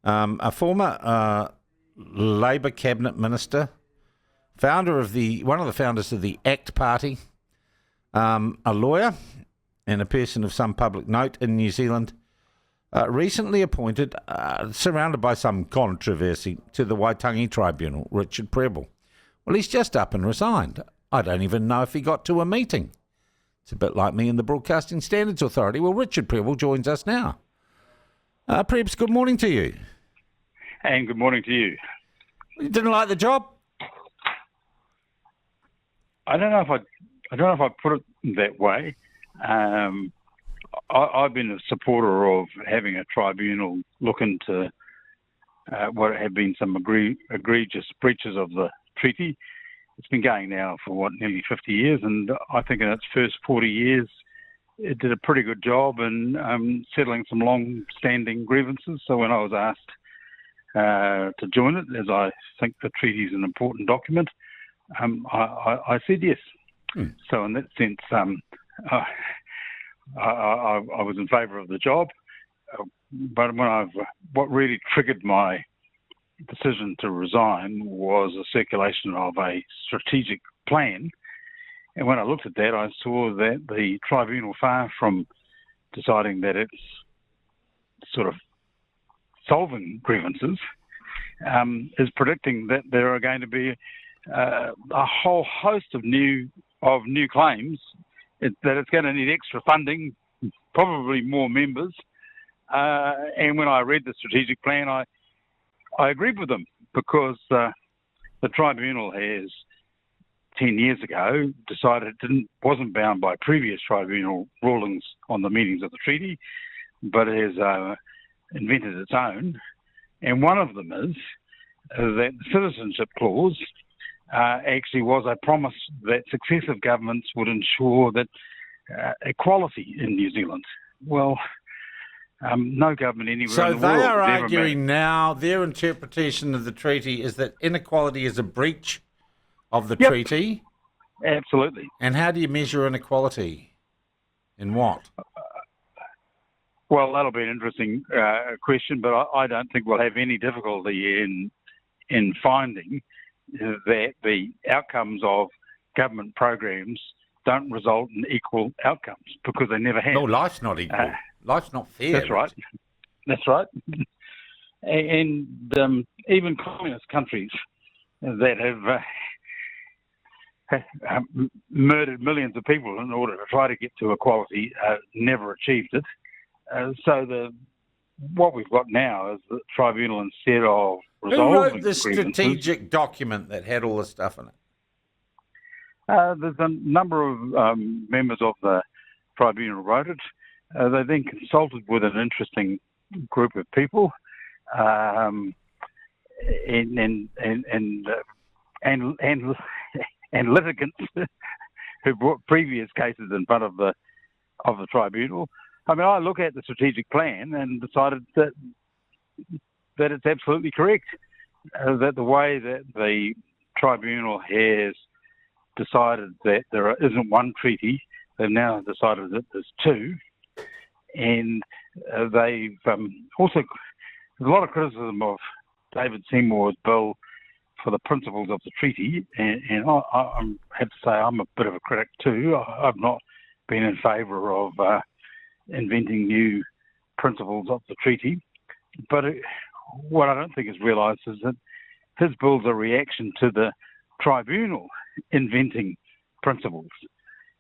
a former Labor cabinet minister, one of the founders of the ACT Party, a lawyer and a person of some public note in New Zealand, recently appointed, surrounded by some controversy, to the Waitangi Tribunal, Richard Prebble. Well, he's just up and resigned. I don't even know if he got to a meeting. It's a bit like me in the Broadcasting Standards Authority. Well, Richard Prebble joins us now. Prebs, good morning to you. And good morning to you. You didn't like the job? I don't know if I put it that way. I've been a supporter of having a tribunal look into what had been some egregious breaches of the treaty. It's been going now for, nearly 50 years, and I think in its first 40 years, it did a pretty good job in settling some long-standing grievances. So when I was asked to join it, as I think the treaty is an important document, I said yes. So in that sense, I was in favour of the job. But what really triggered my decision to resign was a circulation of a strategic plan. And when I looked at that, I saw that the tribunal, far from deciding that it's sort of solving grievances, is predicting that there are going to be a whole host of new claims, that it's going to need extra funding, probably more members. And when I read the strategic plan, I agreed with them, because the tribunal has 10 years ago decided it wasn't bound by previous tribunal rulings on the meanings of the treaty, but it has invented its own. And one of them is that the citizenship clause actually was a promise that successive governments would ensure that equality in New Zealand. Well, no government anywhere in the world. So they are arguing now, their interpretation of the treaty is that inequality is a breach of the treaty? Absolutely. And how do you measure inequality? In what? Well, that'll be an interesting question, but I don't think we'll have any difficulty in finding that the outcomes of government programs don't result in equal outcomes, because they never have. No, life's not equal. Life's not fair. That's right. That's right. And even communist countries that have murdered millions of people in order to try to get to equality never achieved it. So what we've got now is the tribunal, instead of resolving Who wrote the strategic document that had all this stuff in it? There's a number of members of the tribunal wrote it. They then consulted with an interesting group of people, and litigants who brought previous cases in front of the tribunal. I mean, I look at the strategic plan and decided that it's absolutely correct, that the way that the tribunal has decided that there isn't one treaty, they've now decided that there's two. And they've also, there's a lot of criticism of David Seymour's bill for the principles of the treaty, and I have to say I'm a bit of a critic too. I've not been in favour of inventing new principles of the treaty, but what I don't think is realised is that his bill's a reaction to the tribunal inventing principles,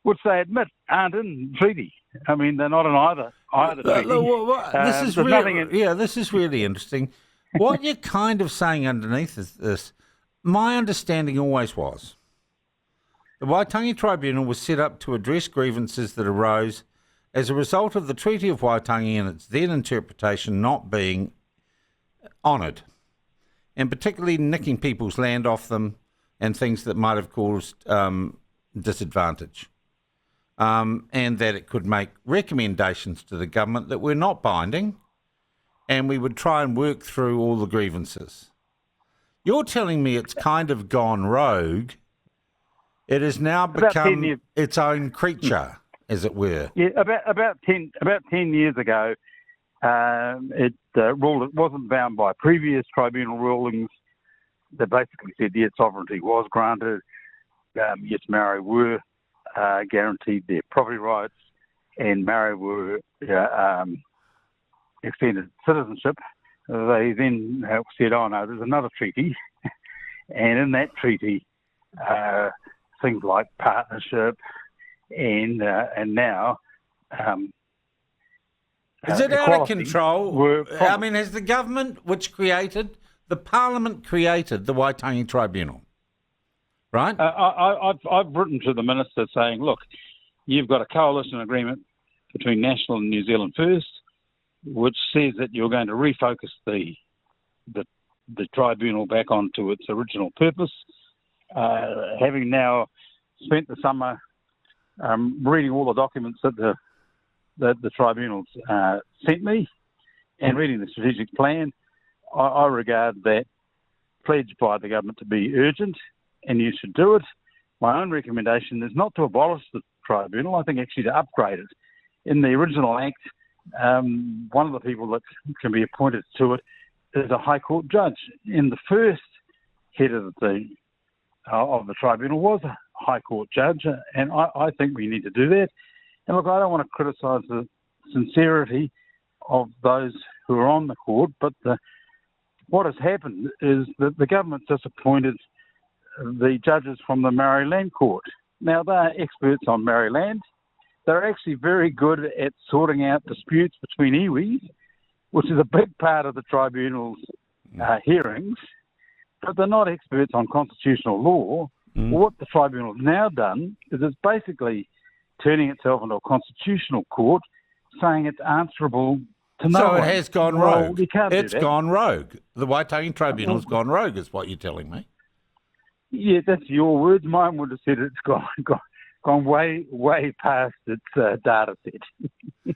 which they admit aren't in the treaty. I mean, they're not in either treaty. This is really interesting. What you're kind of saying underneath is this. My understanding always was the Waitangi Tribunal was set up to address grievances that arose as a result of the Treaty of Waitangi and its then interpretation not being honoured, and particularly nicking people's land off them and things that might have caused disadvantage. And that it could make recommendations to the government that were not binding, and we would try and work through all the grievances. You're telling me it's kind of gone rogue. It has now become its own creature, as it were. Yeah, about 10 years ago, It ruled it wasn't bound by previous tribunal rulings. They basically said, yes, sovereignty was granted. Yes, Maori were guaranteed their property rights, and Maori were extended citizenship. They then said, oh no, there's another treaty, and in that treaty, things like partnership and now is it out of equality control? I mean, has the government, the Parliament created the Waitangi Tribunal, right? I've written to the Minister saying, look, you've got a coalition agreement between National and New Zealand First, which says that you're going to refocus the tribunal back onto its original purpose. Having now spent the summer reading all the documents that the tribunals sent me and reading the strategic plan, I regard that pledge by the government to be urgent, and you should do it. My own recommendation is not to abolish the tribunal, I think actually to upgrade it. In the original Act, one of the people that can be appointed to it is a High Court judge. And the first head of the tribunal was a High Court judge, and I think we need to do that. And look, I don't want to criticise the sincerity of those who are on the court, but what has happened is that the government just appointed the judges from the Maori Land Court. Now, they're experts on Maori land. They're actually very good at sorting out disputes between iwis, which is a big part of the tribunal's hearings, but they're not experts on constitutional law. What the tribunal has now done is it's basically turning itself into a constitutional court, saying it's answerable to no one. So it has gone rogue. You can't It's do that. gone rogue. The Waitangi Tribunal's gone rogue, is what you're telling me. Yeah, that's your words. Mine would have said it's gone way past its data set.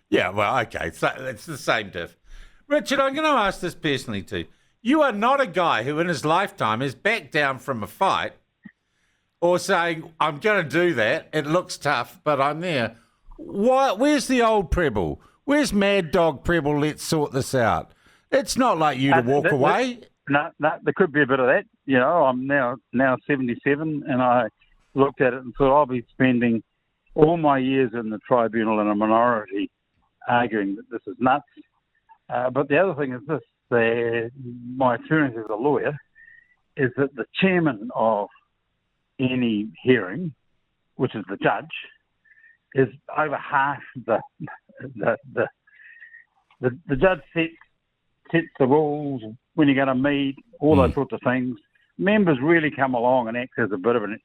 Yeah, well, okay, so it's the same diff. Richard, I'm going to ask this personally too. You are not a guy who in his lifetime has backed down from a fight or saying, I'm going to do that, it looks tough, but I'm there. Where's the old Prebble? Where's Mad Dog Prebble? Let's sort this out. It's not like you to walk away. No, there could be a bit of that. You know, I'm now 77, and I looked at it and thought I'll be spending all my years in the tribunal in a minority arguing that this is nuts. But the other thing is this, my experience as a lawyer is that the chairman of any hearing, which is the judge, is over half the judge sets the rules, when you're going to meet, all those sorts of things. Members really come along and act as a bit of an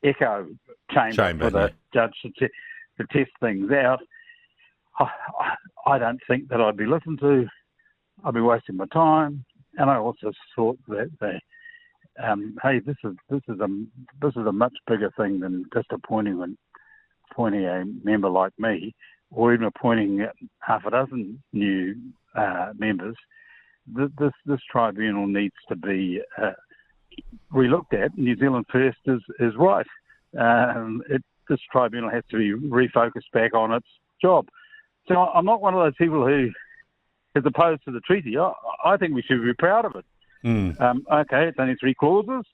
echo chamber for the judge to test things out. I don't think that I'd be listened to. I'd be wasting my time. And I also thought that hey, this is a much bigger thing than just appointing a member like me, or even appointing half a dozen new members. This tribunal needs to be relooked at. New Zealand First is right. This tribunal has to be refocused back on its job. So I'm not one of those people who is opposed to the treaty. I think we should be proud of it. Okay, it's only 3 clauses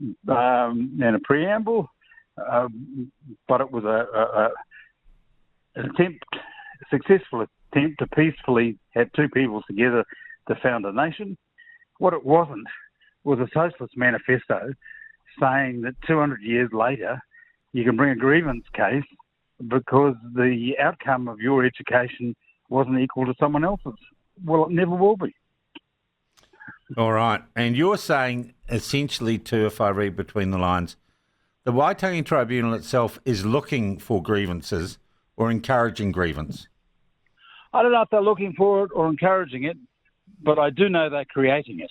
and a preamble, but it was a successful attempt to peacefully have 2 peoples together to found a nation. What it wasn't was a socialist manifesto saying that 200 years later you can bring a grievance case because the outcome of your education wasn't equal to someone else's. Well, it never will be. All right. And you're saying essentially too, if I read between the lines, the Waitangi Tribunal itself is looking for grievances or encouraging grievance. I don't know if they're looking for it or encouraging it, but I do know they're creating it.